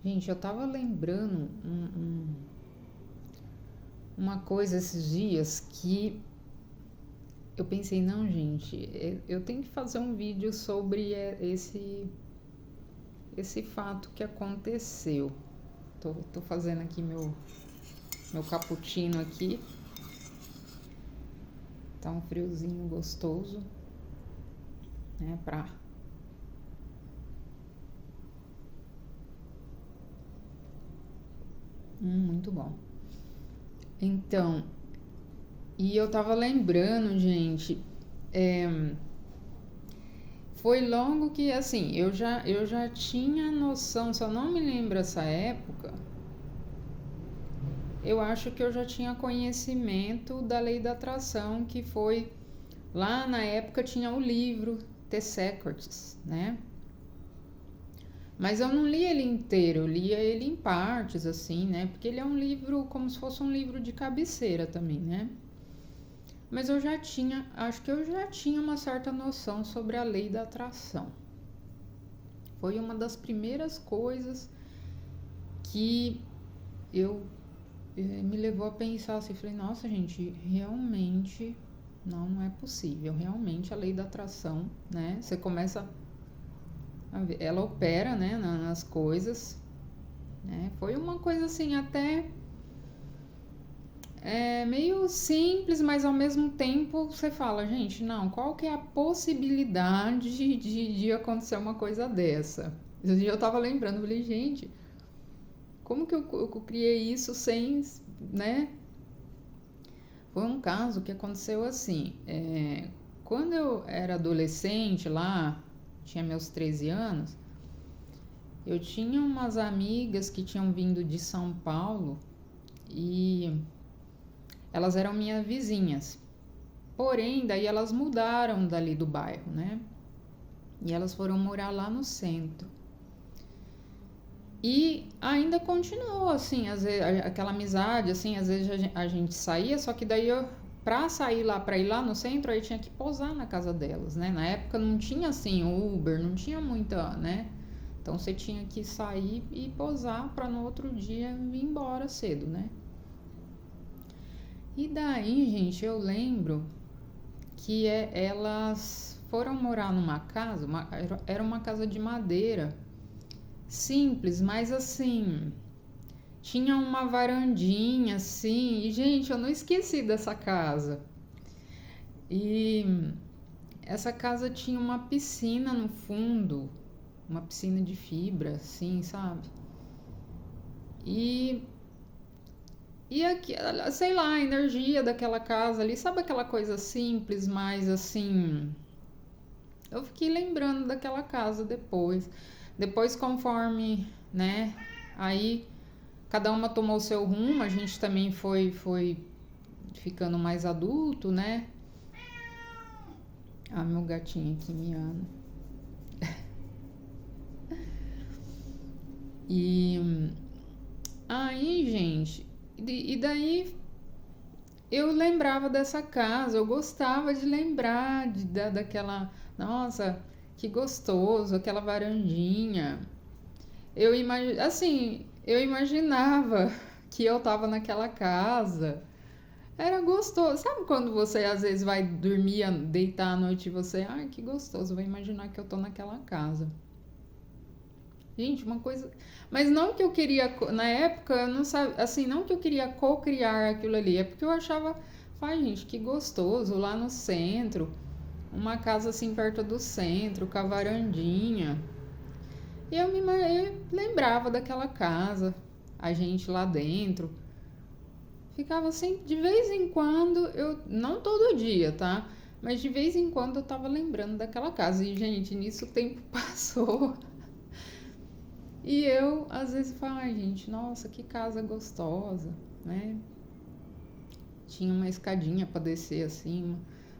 Gente, eu tava lembrando uma coisa esses dias que eu pensei, não, gente, eu tenho que fazer um vídeo sobre esse fato que aconteceu. Tô fazendo aqui meu cappuccino aqui. Tá um friozinho gostoso, né, muito bom. Então, e eu tava lembrando, gente, é, foi logo que, assim, eu já tinha noção, só não me lembro essa época, eu acho que eu já tinha conhecimento da lei da atração, que foi, lá na época tinha o livro The Secrets, né? Mas eu não li ele inteiro, eu lia ele em partes, assim, né? Porque ele é um livro como se fosse um livro de cabeceira também, né? Mas eu já tinha, acho que eu já tinha uma certa noção sobre a lei da atração. Foi uma das primeiras coisas que eu me levou a pensar assim, falei, nossa gente, realmente não é possível, realmente a lei da atração, né? Você começa a ver, ela opera, né, nas coisas, né? Foi uma coisa assim até meio simples, mas ao mesmo tempo você fala, gente, não, qual que é a possibilidade de acontecer uma coisa dessa? Eu tava lembrando, falei, gente, como que eu criei isso sem, né? Foi um caso que aconteceu assim, quando eu era adolescente lá, tinha meus 13 anos, eu tinha umas amigas que tinham vindo de São Paulo e elas eram minhas vizinhas. Porém, daí elas mudaram dali do bairro, né? E elas foram morar lá no centro. E ainda continuou, assim, às vezes, aquela amizade, assim, às vezes a gente saía, só que daí eu, pra sair lá, pra ir lá no centro, aí tinha que posar na casa delas, né? Na época não tinha, assim, Uber, não tinha muita, né? Então você tinha que sair e posar pra no outro dia vir embora cedo, né? E daí, gente, eu lembro que elas foram morar numa casa, era uma casa de madeira, simples, mas assim, tinha uma varandinha assim, e gente, eu não esqueci dessa casa. E essa casa tinha uma piscina no fundo, uma piscina de fibra, assim, sabe? E e aqui, sei lá, a energia daquela casa ali, sabe aquela coisa simples, mas assim, eu fiquei lembrando daquela casa depois. Depois, conforme, né? Aí cada uma tomou o seu rumo, a gente também foi ficando mais adulto, né? Ah, meu gatinho aqui miando. E aí, gente, e daí eu lembrava dessa casa, eu gostava de lembrar daquela. Nossa, que gostoso, aquela varandinha. Assim, eu imaginava que eu tava naquela casa. Era gostoso. Sabe quando você às vezes vai dormir, deitar à noite e você, ai, que gostoso, vou imaginar que eu tô naquela casa. Gente, uma coisa. Mas não que eu queria, na época, eu não sabia, assim, não que eu queria co-criar aquilo ali, é porque eu achava, ai, gente, que gostoso, lá no centro, uma casa assim perto do centro, com a varandinha. E eu lembrava daquela casa, a gente lá dentro. Ficava assim, de vez em quando, eu, não todo dia, tá? Mas de vez em quando eu tava lembrando daquela casa. E, gente, nisso o tempo passou. E eu, às vezes, falo, ai, gente, nossa, que casa gostosa, né? Tinha uma escadinha pra descer assim,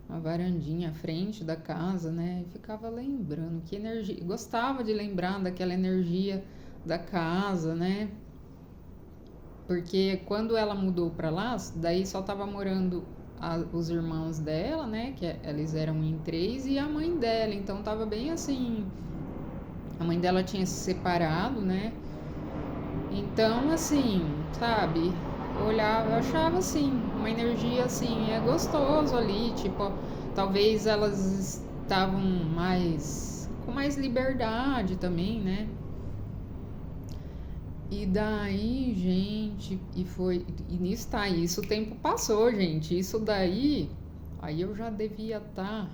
uma varandinha à frente da casa, né? E ficava lembrando que energia. Gostava de lembrar daquela energia da casa, né? Porque quando ela mudou pra lá, daí só tava morando os irmãos dela, né? Que eles eram em três, e a mãe dela. Então tava bem assim. A mãe dela tinha se separado, né? Então, assim, sabe? Eu olhava, eu achava assim, uma energia assim, é gostoso ali, tipo, talvez elas estavam mais com mais liberdade também, né? E daí, gente, e nisso tá isso, o tempo passou, gente. Isso daí, aí eu já devia estar.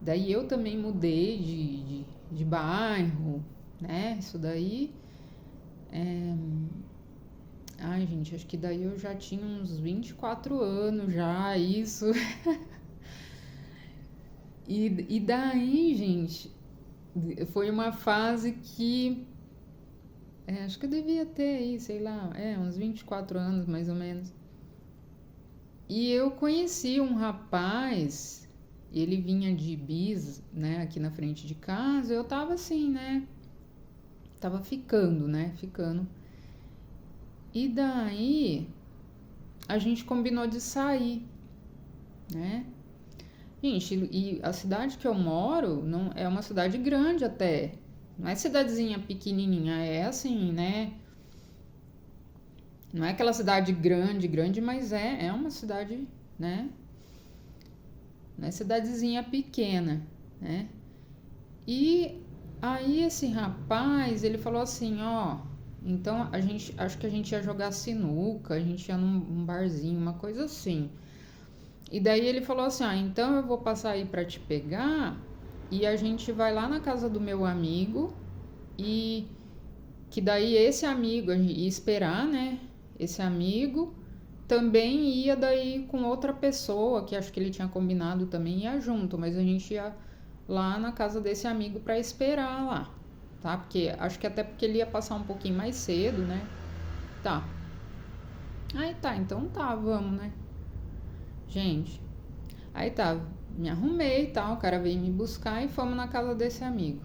Daí eu também mudei de bairro, né? Isso daí. Ai, gente, acho que daí eu já tinha uns 24 anos já, isso. E daí, gente, foi uma fase que acho que eu devia ter aí, sei lá, uns 24 anos mais ou menos. E eu conheci um rapaz, ele vinha de bis, né, aqui na frente de casa, eu tava assim, né, tava ficando, né, ficando. E daí a gente combinou de sair, né? Gente, e a cidade que eu moro não é uma cidade grande até. Não é cidadezinha pequenininha, é assim, né? Não é aquela cidade grande, grande, mas é uma cidade, né? Não é cidadezinha pequena, né? E aí esse rapaz, ele falou assim, ó, então a gente, acho que a gente ia jogar sinuca, a gente ia num barzinho, uma coisa assim. E daí ele falou assim, então eu vou passar aí pra te pegar e a gente vai lá na casa do meu amigo e que daí esse amigo ia esperar, né? Esse amigo também ia daí com outra pessoa, que acho que ele tinha combinado também, ia junto, mas a gente ia lá na casa desse amigo para esperar lá, tá? Porque acho que até porque ele ia passar um pouquinho mais cedo, né? Tá. Aí tá, então tá, vamos, né? Gente, aí tá, me arrumei e tal, o cara veio me buscar e fomos na casa desse amigo.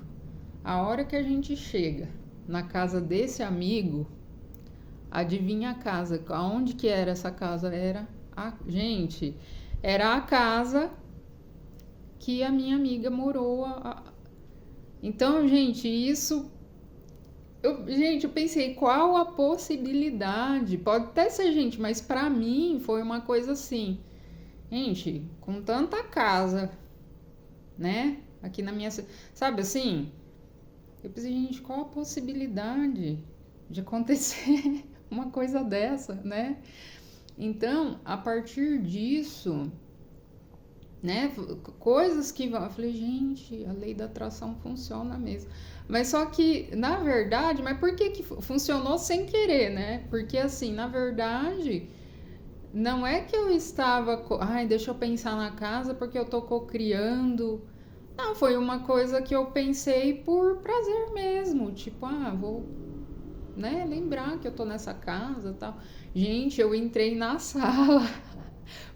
A hora que a gente chega na casa desse amigo, adivinha a casa? Aonde que era essa casa? Gente, era a casa que a minha amiga morou. Então, gente, isso. Gente, eu pensei, qual a possibilidade? Pode até ser, gente, mas pra mim foi uma coisa assim. Gente, com tanta casa, né? Aqui na minha. Sabe assim? Eu pensei, gente, qual a possibilidade de acontecer uma coisa dessa, né? Então, a partir disso, né? Coisas que vão. Eu falei, gente, a lei da atração funciona mesmo. Mas só que, na verdade, mas por que que funcionou sem querer, né? Porque assim, na verdade, não é que eu estava. Ai, deixa eu pensar na casa porque eu tô cocriando. Não, foi uma coisa que eu pensei por prazer mesmo. Tipo, vou, né, lembrar que eu tô nessa casa e tal. Gente, eu entrei na sala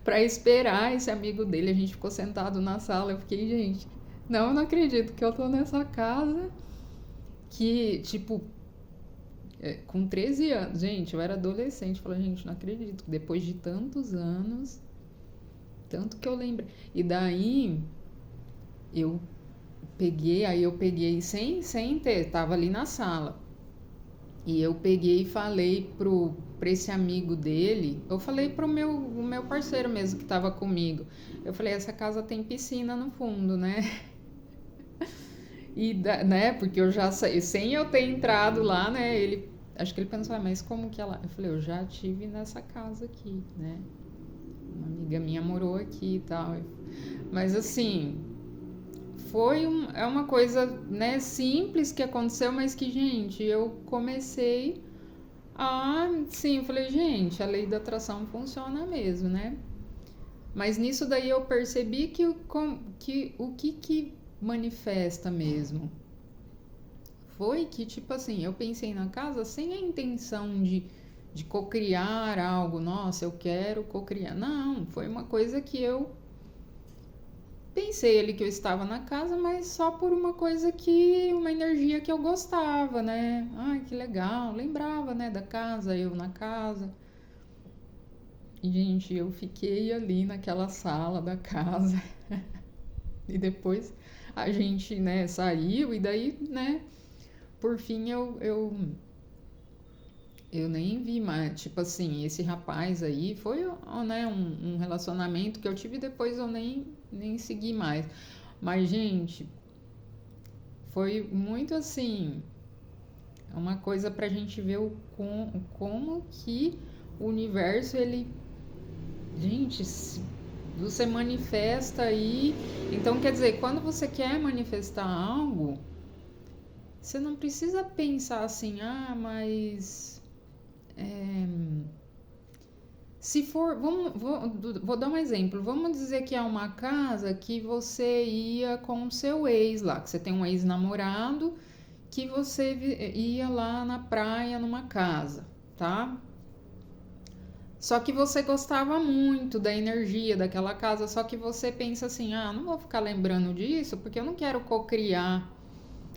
para esperar esse amigo dele. A gente ficou sentado na sala. Eu fiquei, gente, não, eu não acredito que eu tô nessa casa. Que, tipo, com 13 anos, gente, eu era adolescente. Falei, gente, não acredito. Depois de tantos anos, tanto que eu lembrei. E daí, eu aí eu peguei sem ter, tava ali na sala. E eu peguei e falei pra esse amigo dele, eu falei pro o meu parceiro mesmo que tava comigo. Eu falei, essa casa tem piscina no fundo, né? E, né, porque eu já saí, sem eu ter entrado lá, né, acho que ele pensou, mas como que ela... Eu falei, eu já tive nessa casa aqui, né? Uma amiga minha morou aqui e tal. Mas assim, é uma coisa, né, simples que aconteceu, mas que, gente, eu comecei sim, eu falei, gente, a lei da atração funciona mesmo, né? Mas nisso daí eu percebi que o que manifesta mesmo foi que, tipo assim, eu pensei na casa sem a intenção de cocriar algo, nossa, eu quero cocriar. Não, foi uma coisa que eu pensei ali que eu estava na casa, mas só por uma coisa uma energia que eu gostava, né? Ai, que legal, lembrava, né, da casa, eu na casa. E, gente, eu fiquei ali naquela sala da casa. E depois a gente, né, saiu e daí, né, por fim eu eu nem vi mais, tipo assim, esse rapaz aí foi, ó, né, um relacionamento que eu tive, depois eu nem segui mais. Mas, gente, foi muito assim, uma coisa pra gente ver como que o universo, ele, gente, você manifesta aí. Então, quer dizer, quando você quer manifestar algo, você não precisa pensar assim, ah, mas se for, vou dar um exemplo. Vamos dizer que é uma casa que você ia com o seu ex lá, que você tem um ex-namorado, que você ia lá na praia numa casa, tá? Só que você gostava muito da energia daquela casa, só que você pensa assim: ah, não vou ficar lembrando disso, porque eu não quero cocriar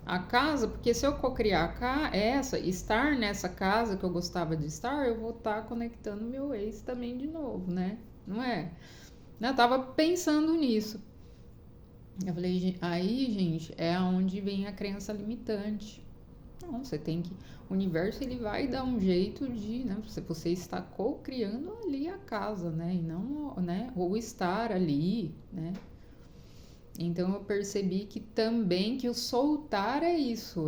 a casa, porque se eu cocriar estar nessa casa que eu gostava de estar, eu vou estar conectando meu ex também de novo, né? Não é? Eu tava pensando nisso. Eu falei, aí, gente, é onde vem a crença limitante. Não, você tem que. O universo, ele vai dar um jeito de, né? Você está co-criando ali a casa, né? E não, né? Ou estar ali, né? Então eu percebi que também que o soltar é isso,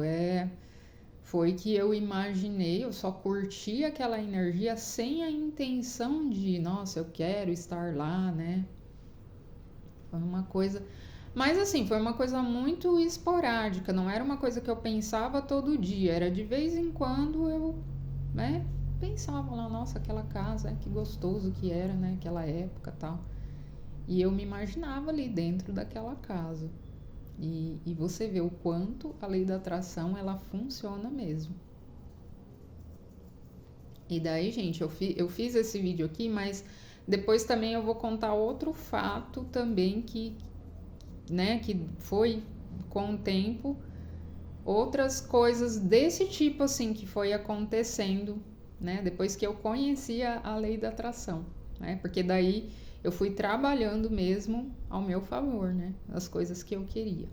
foi que eu imaginei, eu só curti aquela energia sem a intenção de, nossa, eu quero estar lá, né? Foi uma coisa, mas assim, foi uma coisa muito esporádica, não era uma coisa que eu pensava todo dia, era de vez em quando eu, né, pensava lá, nossa, aquela casa, que gostoso que era, né, aquela época, tal. E eu me imaginava ali dentro daquela casa. E você vê o quanto a lei da atração, ela funciona mesmo. E daí, gente, eu fiz esse vídeo aqui, mas depois também eu vou contar outro fato também que, né, que foi com o tempo, outras coisas desse tipo assim que foi acontecendo, né, depois que eu conhecia a lei da atração, né? Porque daí eu fui trabalhando mesmo ao meu favor, né, as coisas que eu queria.